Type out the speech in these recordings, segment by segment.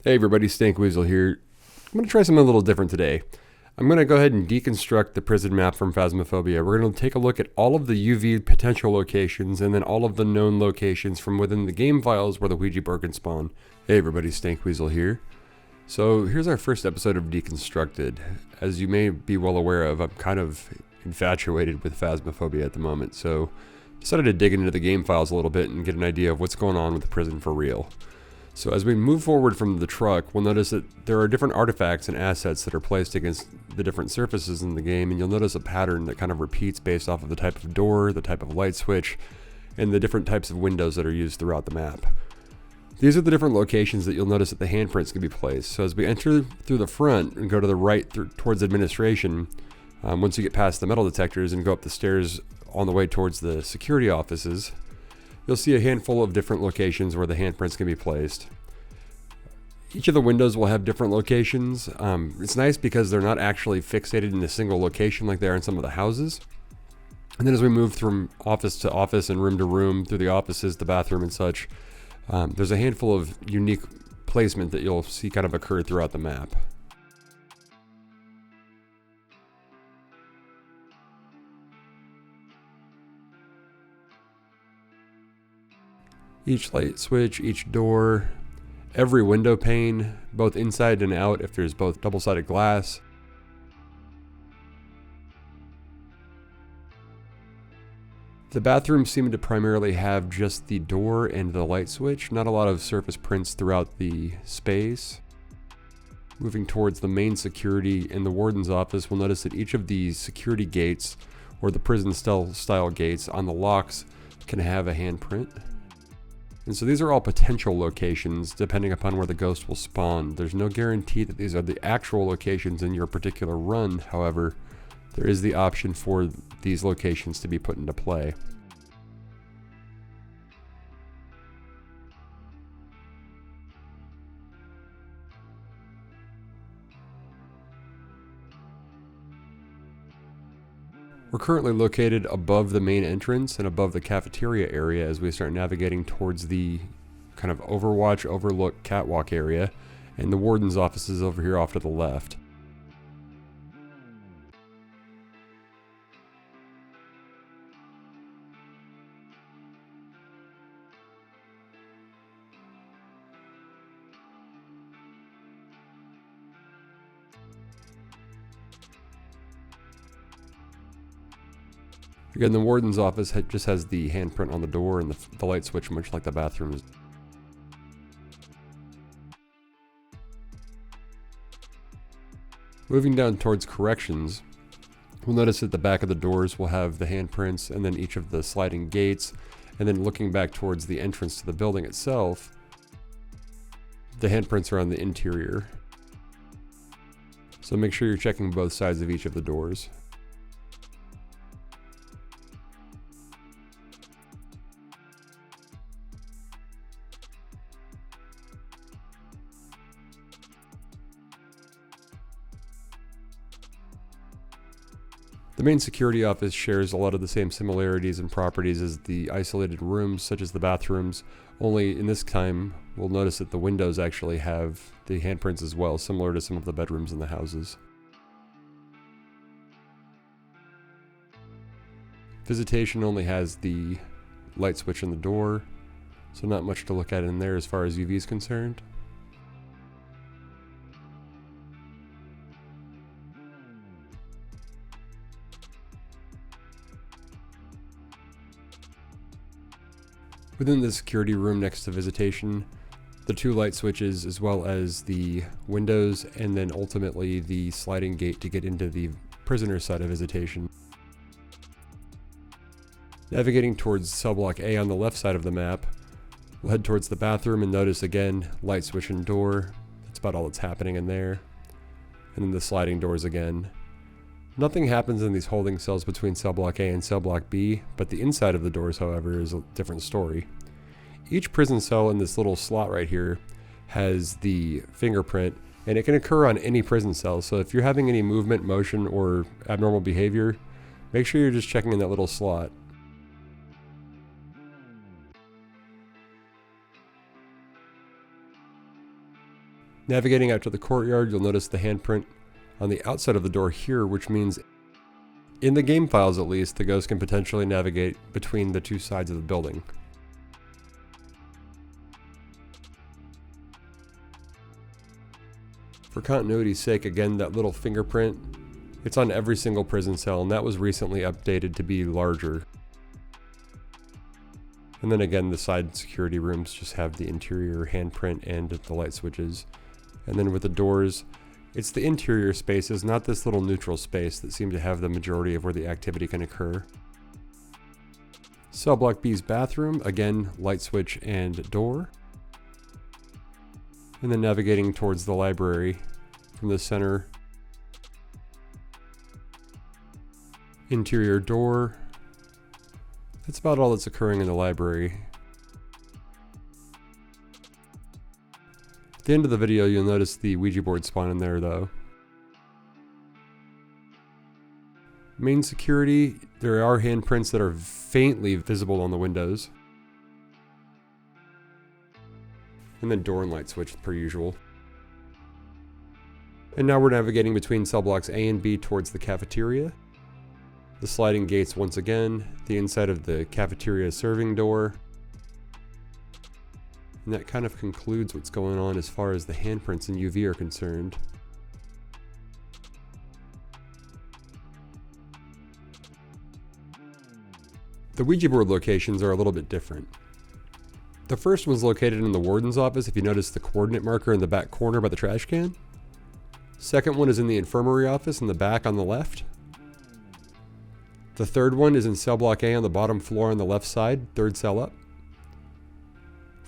Hey everybody, Stank Weasel here. I'm going to try something a little different today. I'm going to go ahead and deconstruct the prison map from Phasmophobia. We're going to take a look at all of the UV potential locations and then all of the known locations from within the game files where the Ouija board can spawn. Hey everybody, Stank Weasel here. So here's our first episode of Deconstructed. As you may be well aware of, I'm kind of infatuated with Phasmophobia at the moment, so decided to dig into the game files a little bit and get an idea of what's going on with the prison for real. So as we move forward from the truck, we'll notice that there are different artifacts and assets that are placed against the different surfaces in the game, and you'll notice a pattern that kind of repeats based off of the type of door, the type of light switch, and the different types of windows that are used throughout the map. These are the different locations that you'll notice that the handprints can be placed. So as we enter through the front and go to the right towards administration, once you get past the metal detectors and go up the stairs on the way towards the security offices, you'll see a handful of different locations where the handprints can be placed. Each of the windows will have different locations. It's nice because they're not actually fixated in a single location like they are in some of the houses. And then as we move from office to office and room to room through the offices, the bathroom and such, there's a handful of unique placement that you'll see kind of occur throughout the map. Each light switch, each door, every window pane, both inside and out if there's both double-sided glass. The bathrooms seem to primarily have just the door and the light switch, not a lot of surface prints throughout the space. Moving towards the main security in the warden's office, we'll notice that each of these security gates, or the prison style gates on the locks, can have a handprint. And so these are all potential locations depending upon where the ghost will spawn. There's no guarantee that these are the actual locations in your particular run. However, there is the option for these locations to be put into play. We're currently located above the main entrance and above the cafeteria area as we start navigating towards the kind of Overwatch overlook catwalk area, and the warden's office is over here off to the left. Again, the warden's office just has the handprint on the door and the light switch, much like the bathrooms. Moving down towards corrections, we'll notice that the back of the doors will have the handprints, and then each of the sliding gates, and then looking back towards the entrance to the building itself, the handprints are on the interior. So make sure you're checking both sides of each of the doors. The main security office shares a lot of the same similarities and properties as the isolated rooms, such as the bathrooms, only in this time we'll notice that the windows actually have the handprints as well, similar to some of the bedrooms in the houses. Visitation only has the light switch in the door, so not much to look at in there as far as UV is concerned. Within the security room next to visitation, the two light switches as well as the windows, and then ultimately the sliding gate to get into the prisoner side of visitation. Navigating towards cell block A on the left side of the map, we'll head towards the bathroom and notice again light switch and door. That's about all that's happening in there. And then the sliding doors again. Nothing happens in these holding cells between cell block A and cell block B, but the inside of the doors, however, is a different story. Each prison cell in this little slot right here has the fingerprint, and it can occur on any prison cell. So if you're having any movement, motion, or abnormal behavior, make sure you're just checking in that little slot. Navigating out to the courtyard, you'll notice the handprint on the outside of the door here, which means in the game files at least, the ghost can potentially navigate between the two sides of the building. For continuity's sake, again, that little fingerprint, it's on every single prison cell, and that was recently updated to be larger. And then again, the side security rooms just have the interior handprint and the light switches. And then with the doors, it's the interior spaces, not this little neutral space that seem to have the majority of where the activity can occur. Cell block B's bathroom, again, light switch and door. And then navigating towards the library from the center. Interior door. That's about all that's occurring in the library. At the end of the video, you'll notice the Ouija board spawn in there though. Main security, there are handprints that are faintly visible on the windows. And then door and light switch per usual. And now we're navigating between cell blocks A and B towards the cafeteria. The sliding gates once again, the inside of the cafeteria serving door. And that kind of concludes what's going on as far as the handprints in UV are concerned. The Ouija board locations are a little bit different. The first one's located in the warden's office, if you notice the coordinate marker in the back corner by the trash can. Second one is in the infirmary office in the back on the left. The third one is in cell block A on the bottom floor on the left side, third cell up.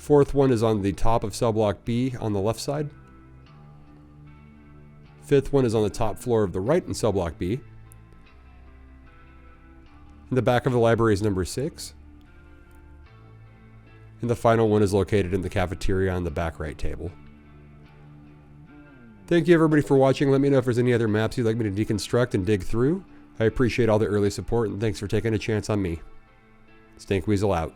Fourth one is on the top of cell block B on the left side. Fifth one is on the top floor of the right in cell block B. In the back of the library is number 6. And the final one is located in the cafeteria on the back right table. Thank you everybody for watching. Let me know if there's any other maps you'd like me to deconstruct and dig through. I appreciate all the early support and thanks for taking a chance on me. Stank Weasel out.